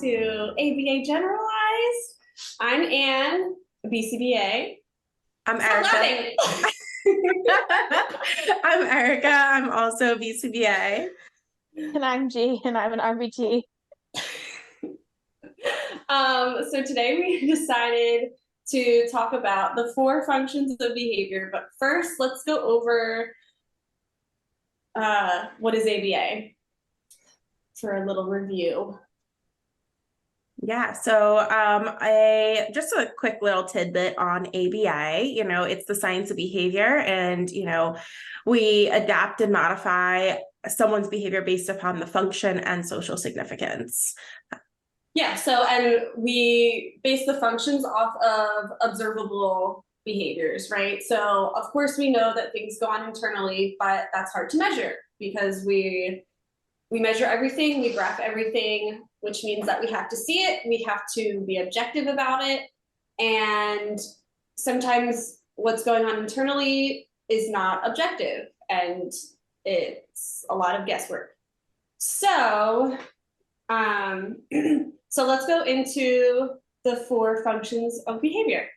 to ABA Generalized. I'm Anne, BCBA. I'm Stop Erika. laughing. I'm Erika. I'm also BCBA. And I'm G, and I'm an RBG. So today we decided to talk about the 4 functions of behavior. But first, let's go over what is ABA for a little review. Yeah, so just a quick little tidbit on ABA. It's the science of behavior, and we adapt and modify someone's behavior based upon the function and social significance. Yeah, and we base the functions off of observable behaviors, right? So of course we know that things go on internally, but that's hard to measure because we measure everything, we graph everything, which means that we have to see it, we have to be objective about it, and sometimes what's going on internally is not objective, and it's a lot of guesswork. So, so let's go into the 4 functions of behavior.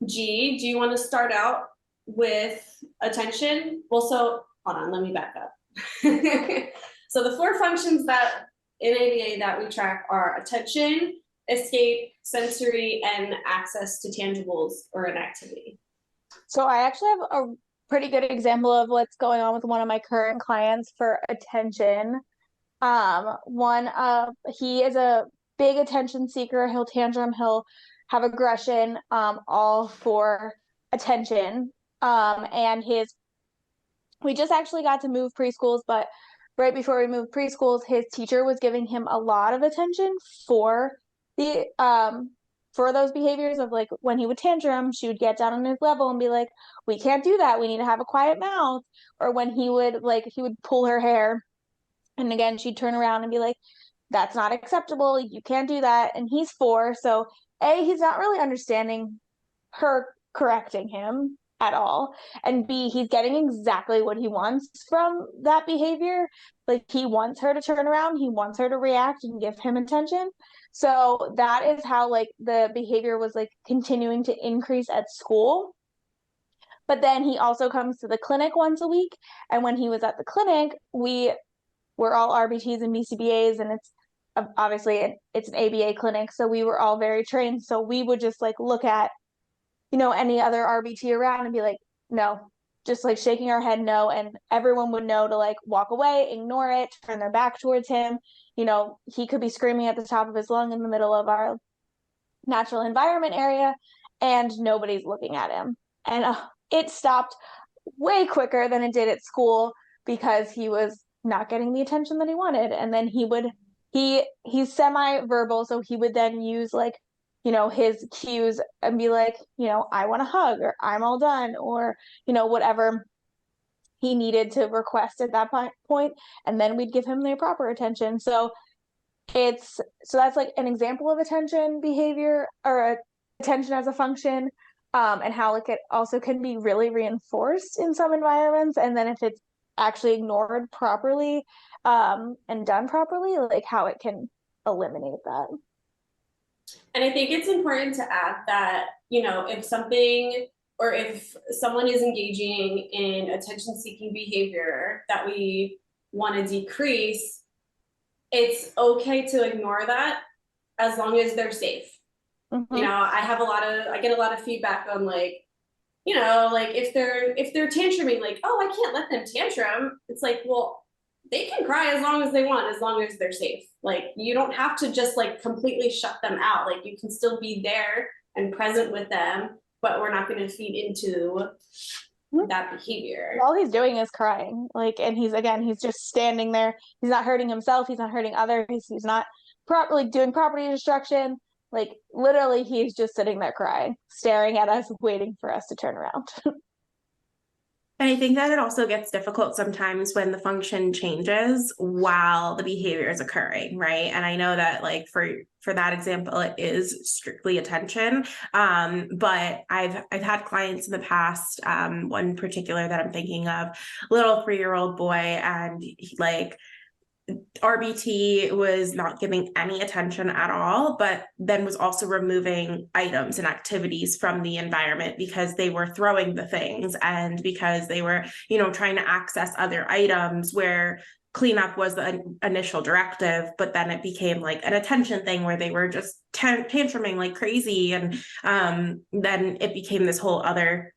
G, do you want to start out with attention? Well, so hold on, let me back up. So the 4 functions that in ABA that we track are attention, escape, sensory, and access to tangibles or an activity. So I actually have a pretty good example of what's going on with one of my current clients for attention. He is a big attention seeker. He'll tantrum, he'll have aggression, all for attention. We just actually got to move preschools, but right before we moved preschools, his teacher was giving him a lot of attention for those behaviors of, like, when he would tantrum, she would get down on his level and be like, we can't do that, we need to have a quiet mouth. Or when he would pull her hair, and again she'd turn around and be like, that's not acceptable, you can't do that. And he's 4, so A, he's not really understanding her correcting him at all, and B, he's getting exactly what he wants from that behavior. Like, he wants her to turn around, he wants her to react and give him attention. So that is how, like, the behavior was, like, continuing to increase at school. But then he also comes to the clinic once a week, and when he was at the clinic, we're all RBTs and BCBAs, and it's obviously it's an ABA clinic, so we were all very trained. So we would just, like, look at any other RBT around and be like, no, just, like, shaking our head no, and everyone would know to, like, walk away, ignore it, turn their back towards him. He could be screaming at the top of his lung in the middle of our natural environment area, and nobody's looking at him. And it stopped way quicker than it did at school because he was not getting the attention that he wanted. And then he's semi-verbal, so he would then use, like, his cues and be like, I want a hug, or I'm all done, or whatever he needed to request at that point, and then we'd give him the proper attention. So that's, like, an example of attention behavior, or attention as a function, and how, like, it also can be really reinforced in some environments, and then if it's actually ignored properly, and done properly, like, how it can eliminate that. And I think it's important to add that, if someone is engaging in attention-seeking behavior that we want to decrease, it's okay to ignore that as long as they're safe. Mm-hmm. I get a lot of feedback on, like, like, if they're tantruming, like, oh, I can't let them tantrum. It's like, well, they can cry as long as they want, as long as they're safe. Like, you don't have to just, like, completely shut them out. Like, you can still be there and present with them, but we're not going to feed into that behavior. All he's doing is crying. Like, and he's just standing there. He's not hurting himself. He's not hurting others. He's not doing property destruction. Like, literally, he's just sitting there crying, staring at us, waiting for us to turn around. And I think that it also gets difficult sometimes when the function changes while the behavior is occurring, right? And I know that, like, for that example, it is strictly attention. But I've had clients in the past, one particular that I'm thinking of, little 3-year-old boy, and RBT was not giving any attention at all, but then was also removing items and activities from the environment because they were throwing the things and because they were, trying to access other items where cleanup was the initial directive, but then it became like an attention thing where they were just tantruming like crazy. And then it became this whole other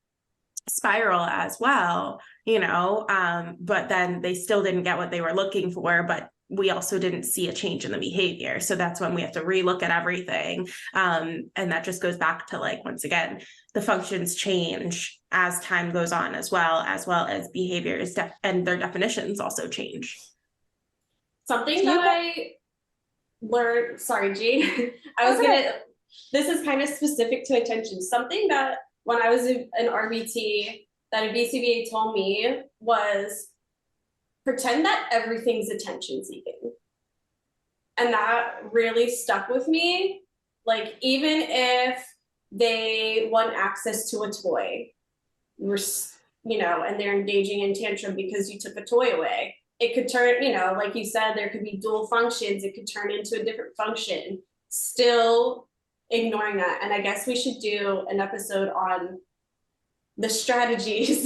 spiral as well, but then they still didn't get what they were looking for, but we also didn't see a change in the behavior. So that's when we have to relook at everything. And that just goes back to, like, once again, the functions change as time goes on, as well as behaviors and their definitions also change. Something that I learned, sorry, G, this is kind of specific to attention. Something that when I was an RBT that a BCBA told me was pretend that everything's attention seeking. And that really stuck with me. Like, even if they want access to a toy, and they're engaging in tantrum because you took a toy away, it could turn, like you said, there could be dual functions. It could turn into a different function, still ignoring that. And I guess we should do an episode on the strategies.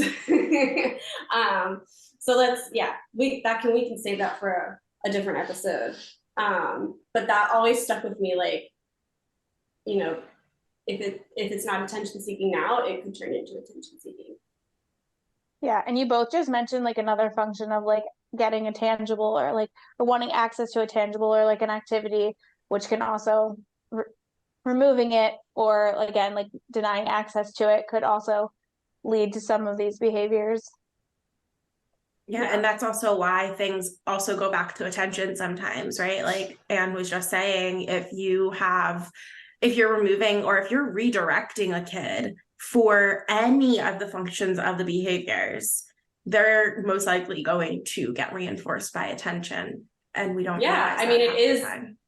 So we can save that for a different episode. But that always stuck with me, like, if it's not attention seeking now, it could turn into attention seeking. Yeah, and you both just mentioned like another function of like getting a tangible or wanting access to a tangible or like an activity, which can also removing it or again like denying access to it could also lead to some of these behaviors. Yeah, and that's also why things also go back to attention sometimes, right? Like Anne was just saying, if you're removing or if you're redirecting a kid for any of the functions of the behaviors, they're most likely going to get reinforced by attention. And we don't. Yeah, I mean, it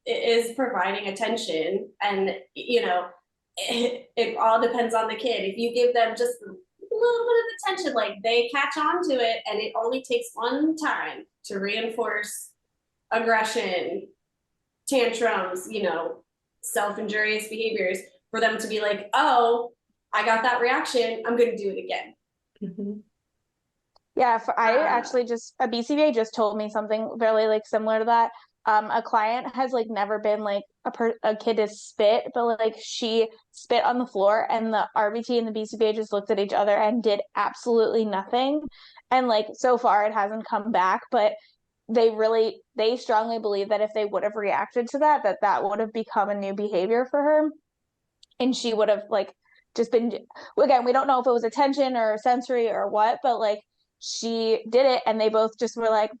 is providing attention, and it all depends on the kid. If you give them just a little bit of attention, like, they catch on to it, and it only takes one time to reinforce aggression, tantrums, self-injurious behaviors, for them to be like, oh, I got that reaction, I'm going to do it again. Mm-hmm. Yeah, I actually a BCBA just told me something really like similar to that. A client has like never been like a kid to spit, but like she spit on the floor and the RBT and the BCBA just looked at each other and did absolutely nothing. And like so far it hasn't come back, but they strongly believe that if they would have reacted to that would have become a new behavior for her. And she would have like just been, again, we don't know if it was attention or sensory or what, but like she did it and they both just were like,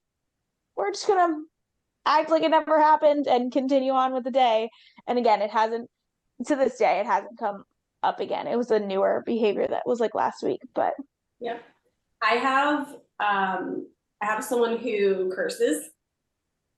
we're just gonna act like it never happened and continue on with the day. And again, to this day, it hasn't come up again. It was a newer behavior that was like last week, but. Yeah. I have someone who curses,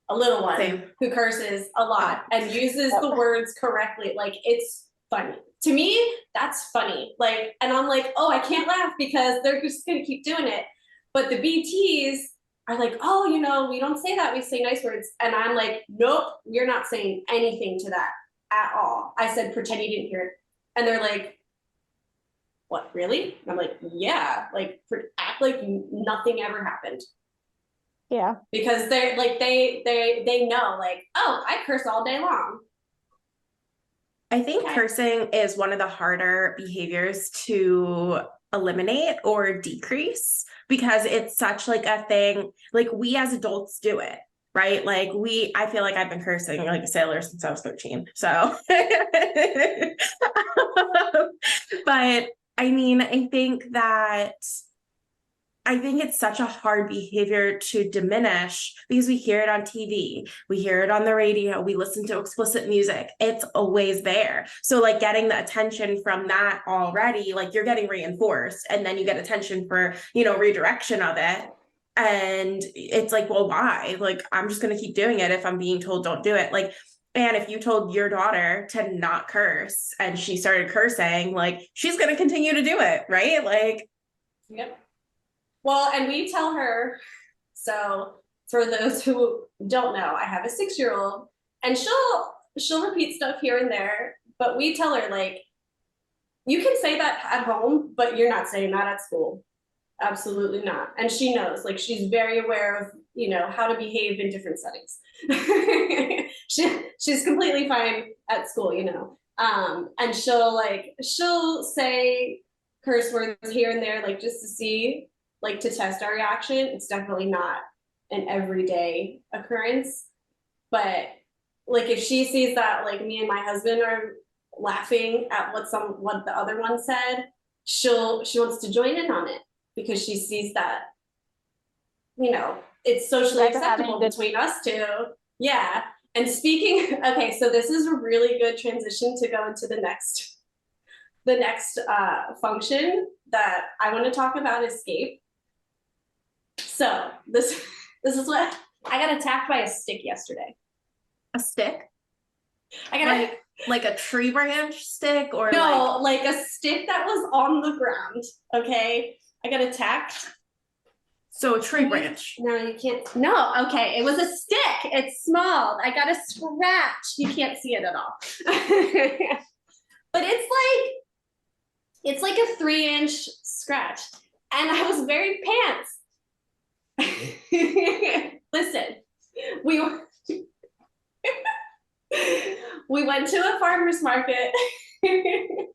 a little one who curses a lot and uses the words correctly. Like, it's funny. To me, that's funny. Like, and I'm like, oh, I can't laugh because they're just gonna keep doing it. But the BTs are like, oh, we don't say that, we say nice words. And I'm like, nope, you're not saying anything to that at all. I said, pretend you didn't hear it. And they're like, what, really? And I'm like, yeah, like, act like nothing ever happened. Yeah. Because they're like, they know, like, oh, I curse all day long. I think cursing is one of the harder behaviors to eliminate or decrease because it's such like a thing, like we as adults do it, right? Like I feel like I've been cursing like a sailor since I was 13. So, but I mean, I think it's such a hard behavior to diminish because we hear it on TV, we hear it on the radio, we listen to explicit music. It's always there. So like getting the attention from that already, like you're getting reinforced and then you get attention for, redirection of it. And it's like, well, why? Like, I'm just going to keep doing it if I'm being told don't do it. Like, and if you told your daughter to not curse and she started cursing, like she's going to continue to do it. Right. Like, yep. Well, and we tell her, so for those who don't know. I have a 6-year-old, and she'll repeat stuff here and there, but we tell her, like, you can say that at home, but you're not saying that at school. Absolutely not. And she knows, like, she's very aware of, you know, how to behave in different settings. She's completely fine at school, you know. And she'll say curse words here and there, like, just to see, like, to test our reaction. It's definitely not an everyday occurrence. But like, if she sees that, like, me and my husband are laughing at what the other one said, she wants to join in on it, because she sees that, you know, it's socially acceptable between us two. Yeah. And speaking, okay, so this is a really good transition to go into the next function that I want to talk about, escape. So this is what I got attacked by a stick yesterday. A stick? I got like a tree branch stick, or no, like a stick that was on the ground. Okay, I got attacked. So a tree branch. No, you can't. No, okay, it was a stick. It's small. I got a scratch. You can't see it at all. But it's like a 3-inch scratch, and I was wearing pants. Listen, we went to a farmer's market. We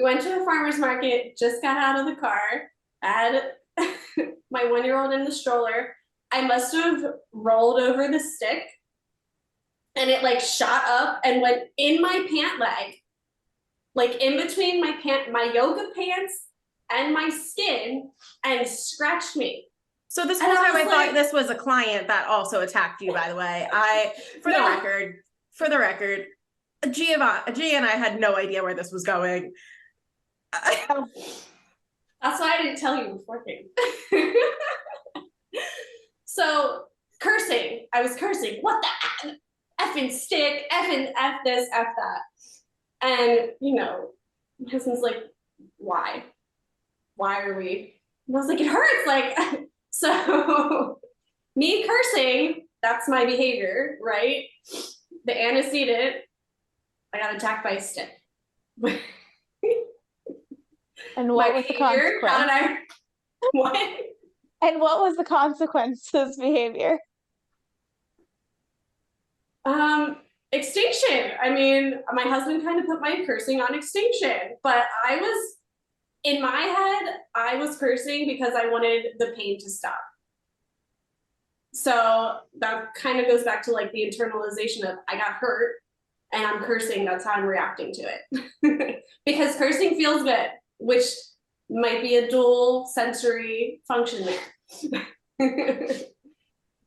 went to a farmer's market, just got out of the car, had my 1-year-old in the stroller. I must have rolled over the stick, and it like shot up and went in my pant leg, like in between my yoga pants and my skin, and scratched me. So this whole time I thought this was a client that also attacked you, by the way. For the record, Gi and I had no idea where this was going. That's why I didn't tell you beforehand. So cursing, I was cursing. What the effing stick, effing F this, F that. And, you know, my husband's like, why? Why are we? And I was like, it hurts. Like, so me cursing, that's my behavior, right? The antecedent, I got attacked by a stick. And what was the consequence? What? And what was the consequence to this behavior? Extinction. I mean, my husband kind of put my cursing on extinction, but in my head, I was cursing because I wanted the pain to stop. So that kind of goes back to like the internalization of I got hurt and I'm cursing. That's how I'm reacting to it. Because cursing feels good, which might be a dual sensory function there.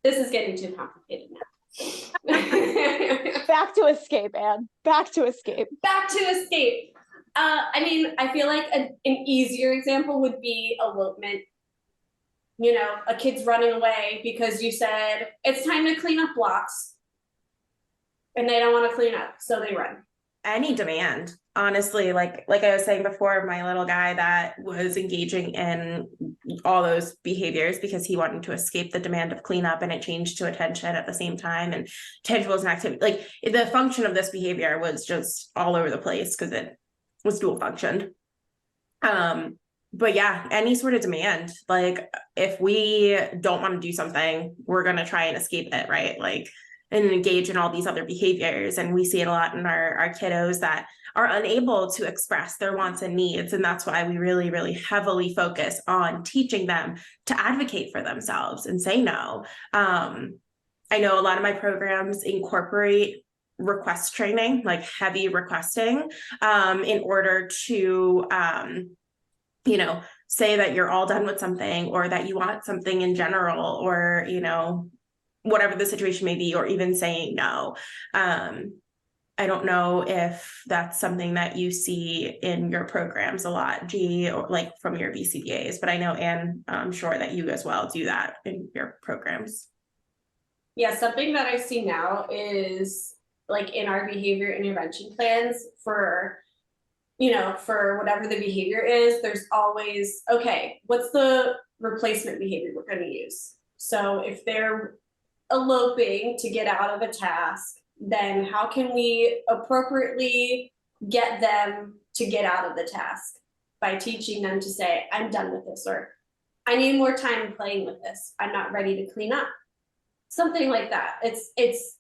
This is getting too complicated now. Back to escape, Anne. Back to escape. Back to escape. I mean, I feel like an easier example would be elopement. You know, a kid's running away because you said, it's time to clean up blocks. And they don't want to clean up, so they run. Any demand, honestly, like I was saying before, my little guy that was engaging in all those behaviors because he wanted to escape the demand of cleanup, and it changed to attention at the same time, and attention was an activity. Like the function of this behavior was just all over the place because it was dual functioned. But yeah, any sort of demand, like if we don't want to do something, we're going to try and escape it, right? Like, and engage in all these other behaviors. And we see it a lot in our kiddos that are unable to express their wants and needs. And that's why we really, really heavily focus on teaching them to advocate for themselves and say no. I know a lot of my programs incorporate request training, like heavy requesting, in order to, you know, say that you're all done with something, or that you want something in general, or, you know, whatever the situation may be, or even saying no. I don't know if that's something that you see in your programs a lot, Gi, or like from your BCBAs, but I know, Anne, I'm sure that you as well do that in your programs. Yeah, something that I see now is like in our behavior intervention plans for, you know, for whatever the behavior is, there's always, okay, what's the replacement behavior we're going to use? So if they're eloping to get out of a task, then how can we appropriately get them to get out of the task by teaching them to say, I'm done with this, or I need more time playing with this. I'm not ready to clean up. Something like that. It's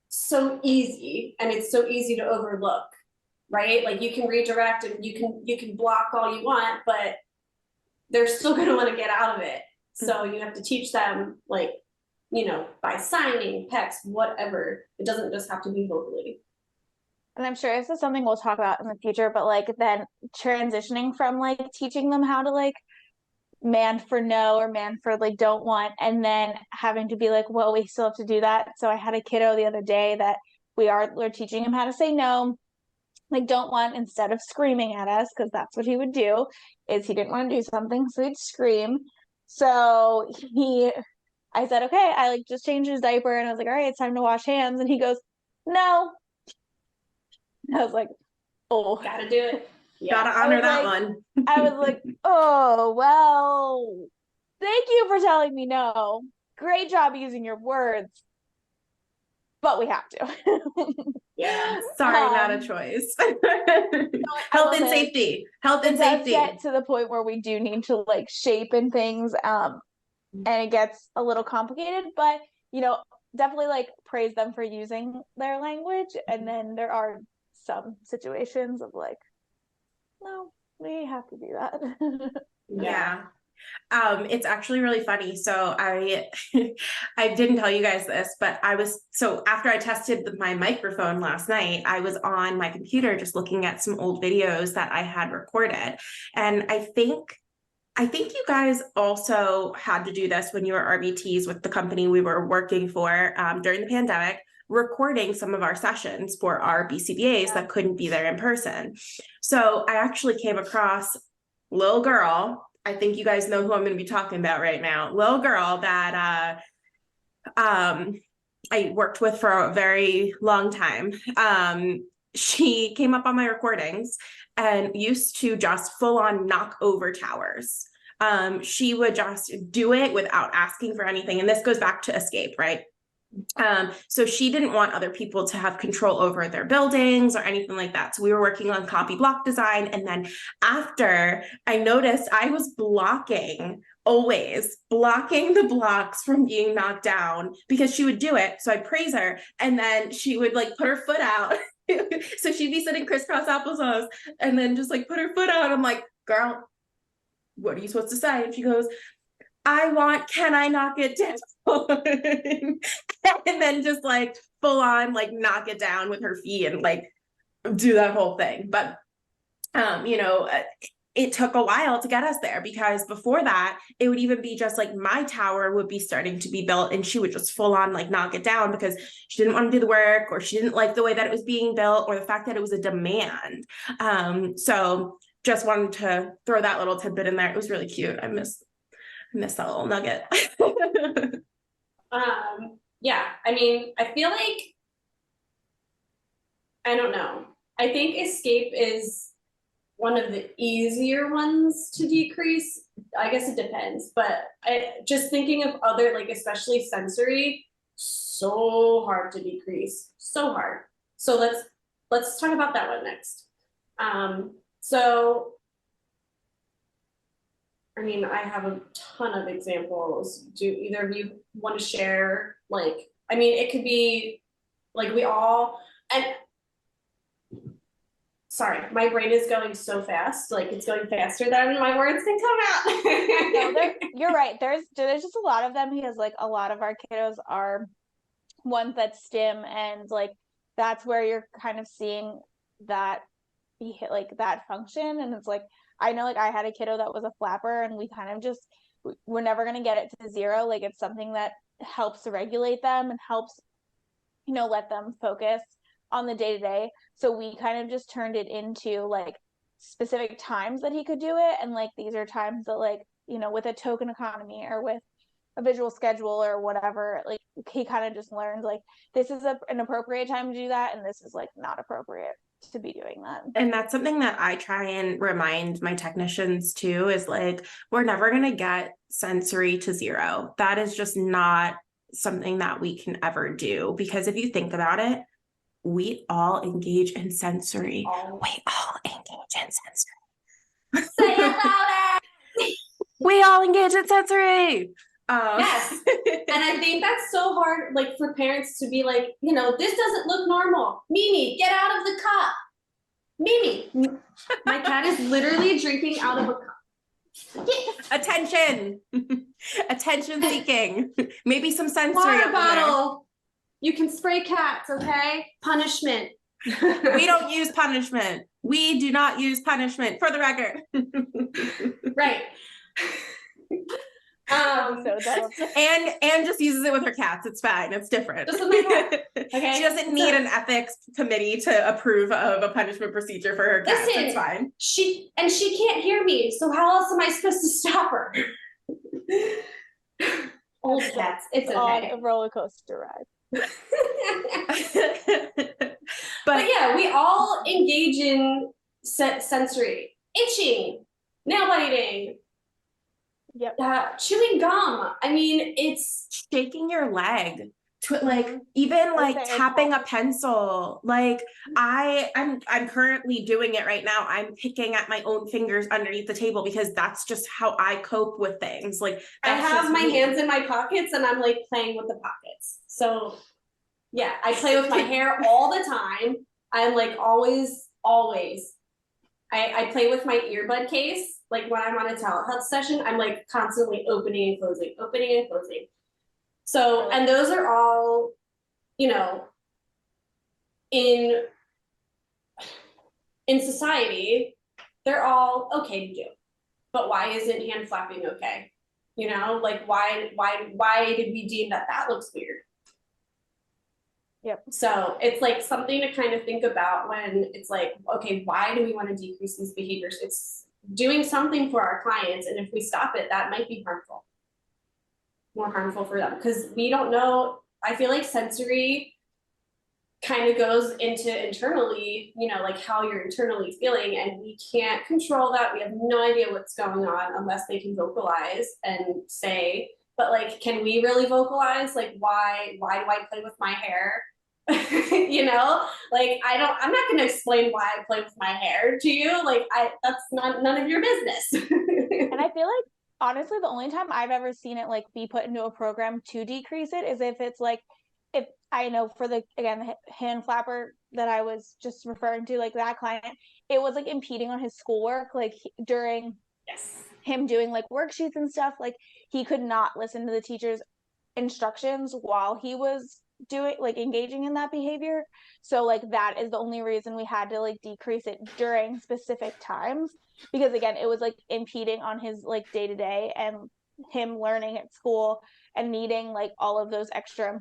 so easy, and it's so easy to overlook, right? Like you can redirect and you can block all you want, but they're still going to want to get out of it. So you have to teach them, like, you know, by signing, text, whatever. It doesn't just have to be vocally. And I'm sure this is something we'll talk about in the future, but like then transitioning from like teaching them how to like man for no or man for like don't want, and then having to be like, well, we still have to do that. So I had a kiddo the other day that we're teaching him how to say no, like don't want, instead of screaming at us, because that's what he would do, is he didn't want to do something, so he'd scream. So I said, okay, I like just changed his diaper, and I was like, all right, it's time to wash hands, and he goes, no. I was like, oh, gotta do it. Yeah. Gotta honor that one. I was like, oh, well, thank you for telling me no. Great job using your words. But we have to. Yeah. Sorry, not a choice. Health and safety. Health and safety. It does get to the point where we do need to like shape and things. And it gets a little complicated, but you know, definitely like praise them for using their language. And then there are some situations of like, no, we have to do that. Yeah. It's actually really funny. So I didn't tell you guys this, but after I tested my microphone last night, I was on my computer just looking at some old videos that I had recorded. And I think you guys also had to do this when you were RBTs with the company we were working for during the pandemic, recording some of our sessions for our BCBAs that couldn't be there in person. So I actually came across little girl. I think you guys know who I'm going to be talking about right now. Little girl that I worked with for a very long time. She came up on my recordings and used to just full on knock over towers. She would just do it without asking for anything. And this goes back to escape, right? So she didn't want other people to have control over their buildings or anything like that. So we were working on copy block design. And then after, I noticed I was always blocking the blocks from being knocked down because she would do it. So I'd praise her and then she would like put her foot out. So she'd be sitting crisscross applesauce and then just like put her foot out. I'm like, girl, what are you supposed to say? And she goes, can I knock it down? And then just like full on like knock it down with her feet and like do that whole thing. But, you know, it took a while to get us there because before that, it would even be just like my tower would be starting to be built and she would just full on like knock it down because she didn't want to do the work or she didn't like the way that it was being built or the fact that it was a demand. So just wanted to throw that little tidbit in there. It was really cute. I miss that little nugget. Yeah, I mean, I feel like, I don't know. I think escape is one of the easier ones to decrease. I guess it depends, but just thinking of other, like especially sensory, so hard to decrease, so hard. So let's talk about that one next. So I mean, I have a ton of examples. Do either of you want to share? Like, I mean, it could be like and sorry, my brain is going so fast. Like it's going faster than my words can come out. No, you're right. There's just a lot of them because like a lot of our kiddos are ones that stim, and like that's where you're kind of seeing that like that function. And it's like, I know like I had a kiddo that was a flapper and we kind of just, we're never going to get it to zero. Like it's something that helps to regulate them and helps, you know, let them focus on the day to day. So we kind of just turned it into like specific times that he could do it. And like, these are times that like, you know, with a token economy or with a visual schedule or whatever, like he kind of just learned like, this is an appropriate time to do that. And this is like not appropriate to be doing that. And that's something that I try and remind my technicians too, is like, we're never going to get sensory to zero. That is just not something that we can ever do, because if you think about it, we all engage in sensory. We all engage in sensory. Say it louder. We all engage in sensory. Yes. And I think that's so hard, like for parents to be like, you know, this doesn't look normal. Mimi, get out of the cup. Mimi. My cat is literally drinking out of a cup. Attention. Attention seeking. Maybe some sensory. Water bottle. You can spray cats, okay? Punishment. We don't use punishment. We do not use punishment, for the record. Right. And just uses it with her cats. It's fine. It's different. Just with my cat. Okay. She doesn't need an ethics committee to approve of a punishment procedure for her cats. Listen, it's fine. She can't hear me, so how else am I supposed to stop her? Old cats. It's okay. On a roller coaster ride. But yeah, we all engage in sensory, itching, nail biting, chewing gum. I mean, it's shaking your leg, like even like tapping a pencil. Like I'm currently doing it right now. I'm picking at my own fingers underneath the table because that's just how I cope with things. Like I have my hands in my pockets and I'm like playing with the pockets. So yeah, I play with my hair all the time. I'm like always. I play with my earbud case. Like when I'm on a telehealth session, I'm like constantly opening and closing. So, and those are all, you know, in society, they're all okay to do. But why isn't hand flapping okay? You know, like why did we deem that looks weird? Yep. So it's like something to kind of think about when it's like, okay, why do we want to decrease these behaviors? It's doing something for our clients, and if we stop it, that might be harmful. More harmful for them, because we don't know. I feel like sensory kind of goes into internally, you know, like how you're internally feeling, and we can't control that. We have no idea what's going on unless they can vocalize and say, but like, can we really vocalize? Like, why do I play with my hair? You know, like I'm not going to explain why I play with my hair to you. Like that's none of your business. And I feel like honestly, the only time I've ever seen it like be put into a program to decrease it is if it's like, if I know for the hand flapper that I was just referring to, like that client, it was like impeding on his schoolwork, like during him doing like worksheets and stuff, like he could not listen to the teacher's instructions while he was doing like engaging in that behavior. So like that is the only reason we had to like decrease it during specific times, because again, it was like impeding on his like day-to-day and him learning at school and needing like all of those extra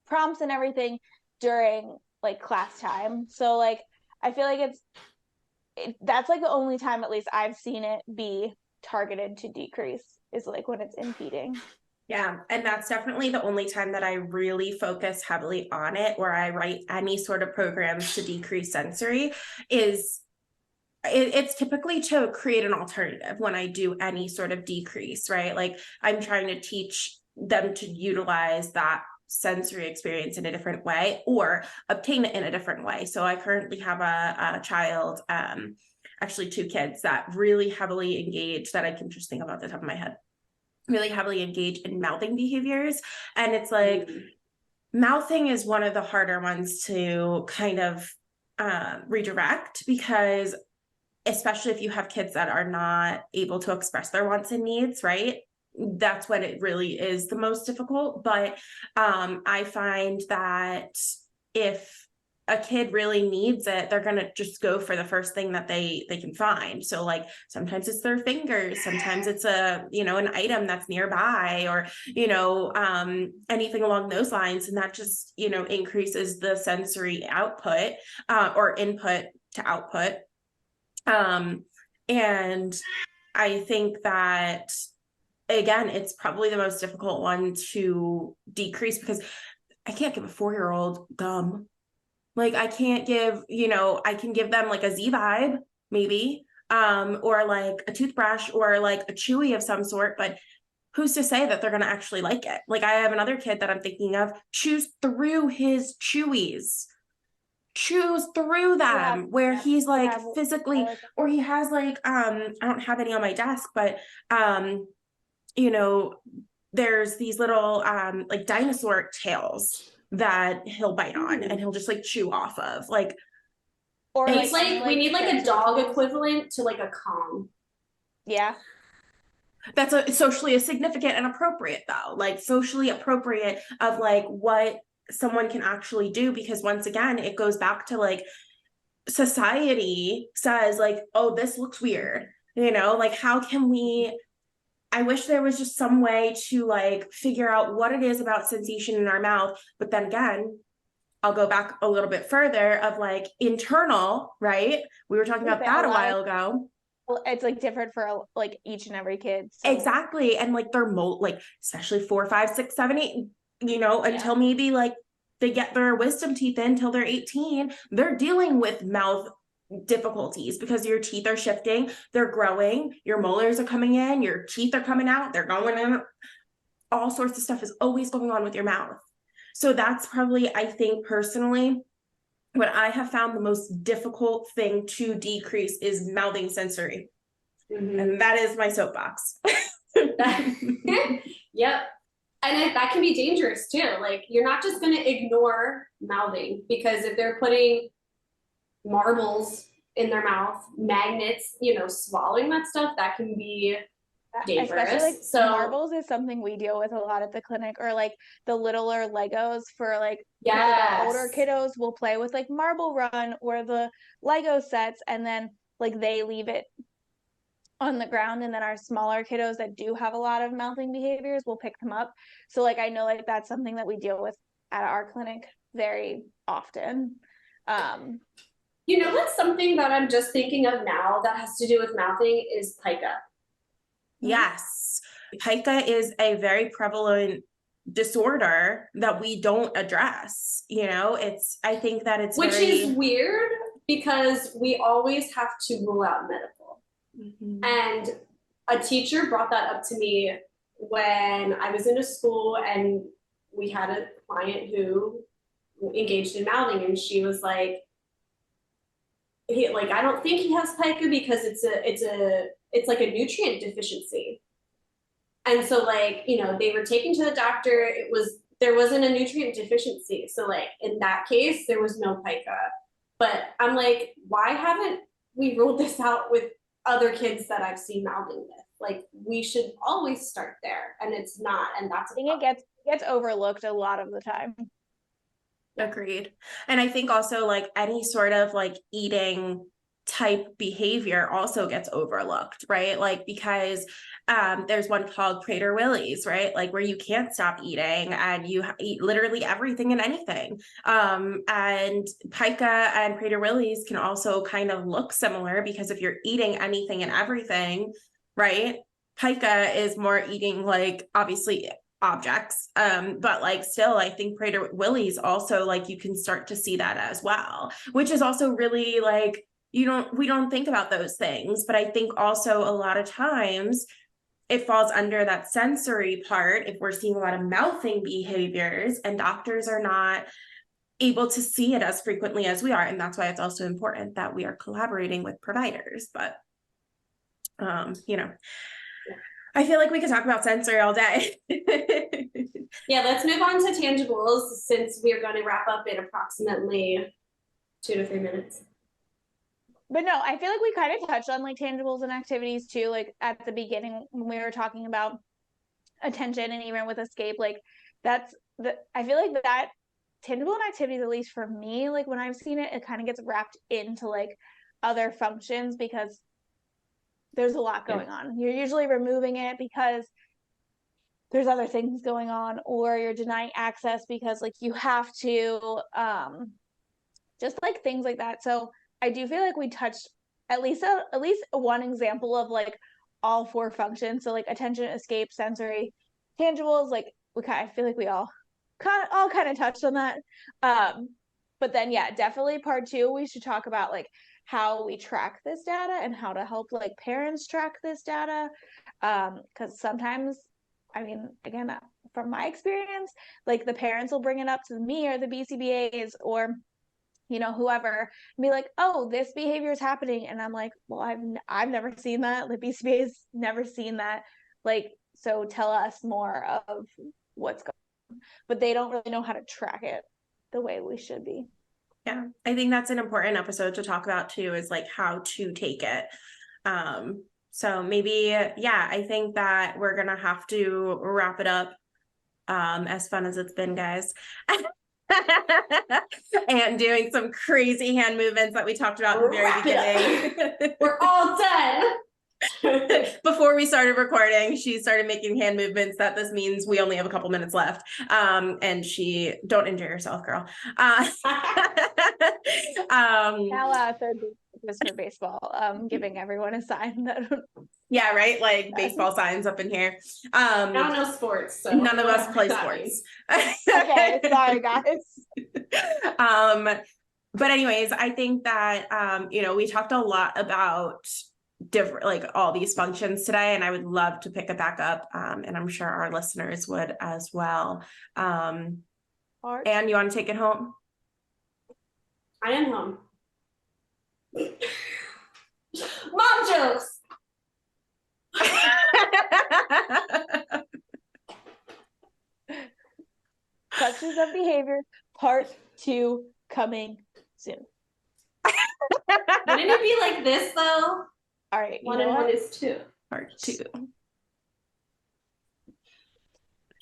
prompts and everything during like class time. So like I feel like that's like the only time at least I've seen it be targeted to decrease, is like when it's impeding. Yeah, and that's definitely the only time that I really focus heavily on it, where I write any sort of programs to decrease sensory. Is it's typically to create an alternative when I do any sort of decrease, right? Like I'm trying to teach them to utilize that sensory experience in a different way or obtain it in a different way. So I currently have a child, actually 2 kids that really heavily engage, that I can just think about the top of my head, really heavily engage in mouthing behaviors. And it's like mouthing is one of the harder ones to kind of redirect, because especially if you have kids that are not able to express their wants and needs, right? That's when it really is the most difficult. But I find that if a kid really needs it, they're going to just go for the first thing that they can find. So like sometimes it's their fingers, sometimes it's an item that's nearby, or, anything along those lines. And that just, increases the sensory output or input to output. And I think that, again, it's probably the most difficult one to decrease, because I can't give a 4-year-old gum. Like I can't give, I can give them like a Z vibe maybe, or like a toothbrush or like a chewy of some sort, but who's to say that they're going to actually like it? Like I have another kid that I'm thinking of, chews through his chewies, chews through them, where he's like physically, like or he has like, I don't have any on my desk, but, there's these little, like dinosaur tails that he'll bite on and he'll just like chew off of, like, or it's like we need like a dog tools. equivalent to like a Kong. Yeah. That's socially significant and appropriate though, like socially appropriate of like what someone can actually do, because once again it goes back to like society says like, oh, this looks weird, like how can we, I wish there was just some way to like figure out what it is about sensation in our mouth. But then again, I'll go back a little bit further of like internal, right? We were talking about that a while ago. Well, it's like different for like each and every kid. So. Exactly. And like they're like, especially 4, 5, 6, 7, 8, until maybe like they get their wisdom teeth in till they're 18, they're dealing with mouth difficulties because your teeth are shifting, they're growing, your molars are coming in, your teeth are coming out, they're going in. All sorts of stuff is always going on with your mouth. So that's probably, I think personally, what I have found the most difficult thing to decrease is mouthing sensory. And that is my soapbox. Yep. And that can be dangerous too. Like you're not just going to ignore mouthing, because if they're putting marbles in their mouth, magnets, swallowing that stuff, that can be dangerous. Especially like so marbles is something we deal with a lot at the clinic, or like the littler Legos for like older kiddos will play with like Marble Run or the Lego sets, and then like they leave it on the ground, and then our smaller kiddos that do have a lot of mouthing behaviors will pick them up. So like I know like that's something that we deal with at our clinic very often. What's something that I'm just thinking of now that has to do with mouthing is pica. Yes. Pica is a very prevalent disorder that we don't address. I think that it's which is weird because we always have to rule out medical. And a teacher brought that up to me when I was in a school and we had a client who engaged in mouthing, and she was like, I don't think he has pica because it's like a nutrient deficiency. And so like, they were taken to the doctor. There wasn't a nutrient deficiency. So like in that case, there was no pica. But I'm like, why haven't we ruled this out with other kids that I've seen mouthing with? Like we should always start there, and it's not. And that's, I think it gets overlooked a lot of the time. Agreed. And I think also like any sort of like eating type behavior also gets overlooked, right? Like because there's one called Prader-Willi's, right? Like where you can't stop eating and you eat literally everything and anything. And pica and Prader-Willi's can also kind of look similar, because if you're eating anything and everything, right? Pica is more eating like obviously objects, but like still I think Prader-Willi's also like you can start to see that as well, which is also really like we don't think about those things. But I think also a lot of times it falls under that sensory part if we're seeing a lot of mouthing behaviors and doctors are not able to see it as frequently as we are. And that's why it's also important that we are collaborating with providers. But I feel like we could talk about sensory all day. Yeah, let's move on to tangibles, since we're going to wrap up in approximately 2 to 3 minutes. But no, I feel like we kind of touched on like tangibles and activities too, like at the beginning when we were talking about attention, and even with escape, like I feel like that tangible and activities, at least for me, like when I've seen it, it kind of gets wrapped into like other functions because there's a lot going on. You're usually removing it because there's other things going on, or you're denying access because like you have to, just like things like that. So I do feel like we touched at least one example of like all 4 functions. So like attention, escape, sensory, tangibles. Like I feel like we all kind of touched on that. But then definitely part 2, we should talk about like how we track this data and how to help like parents track this data. Because sometimes I mean, again, from my experience, like the parents will bring it up to me or the BCBAs or, you know, whoever, and be like, oh, this behavior is happening. And I'm like, well, I've never seen that. The BCBA's never seen that. Like, so tell us more of what's going on. But they don't really know how to track it the way we should be. Yeah, I think that's an important episode to talk about too, is like how to take it. So maybe, yeah, I think that we're gonna have to wrap it up. As fun as it's been, guys. And doing some crazy hand movements that we talked about in the very beginning. We're all done. Before we started recording, she started making hand movements that this means we only have a couple minutes left. And don't injure yourself, girl. Now, third was for baseball, giving everyone a sign that. Yeah, right. Like baseball signs up in here. I don't know sports, so none of us play sports. Okay, sorry guys. But anyways, I think that you know, we talked a lot about different, like all these functions today, and I would love to pick it back up, and I'm sure our listeners would as well. And you want to take it home? I am home. Mom jokes. Clutches of Behavior Part 2 coming soon. Wouldn't it be like this though? All right, One and one is 2. Part 2.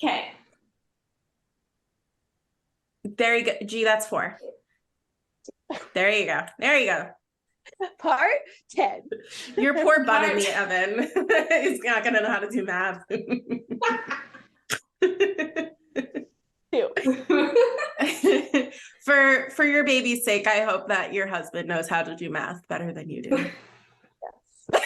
Okay. There you go. G, that's 4. There you go. There you go. Part 10. Your poor butt in the oven is not gonna know how to do math. 2. For your baby's sake, I hope that your husband knows how to do math better than you do. Yes.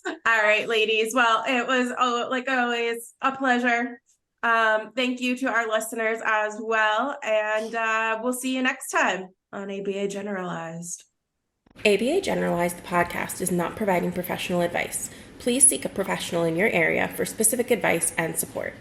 All right, ladies. Well, it was, like always, a pleasure. Thank you to our listeners as well, and we'll see you next time on ABA Generalized. ABA Generalized, the podcast, is not providing professional advice. Please seek a professional in your area for specific advice and support.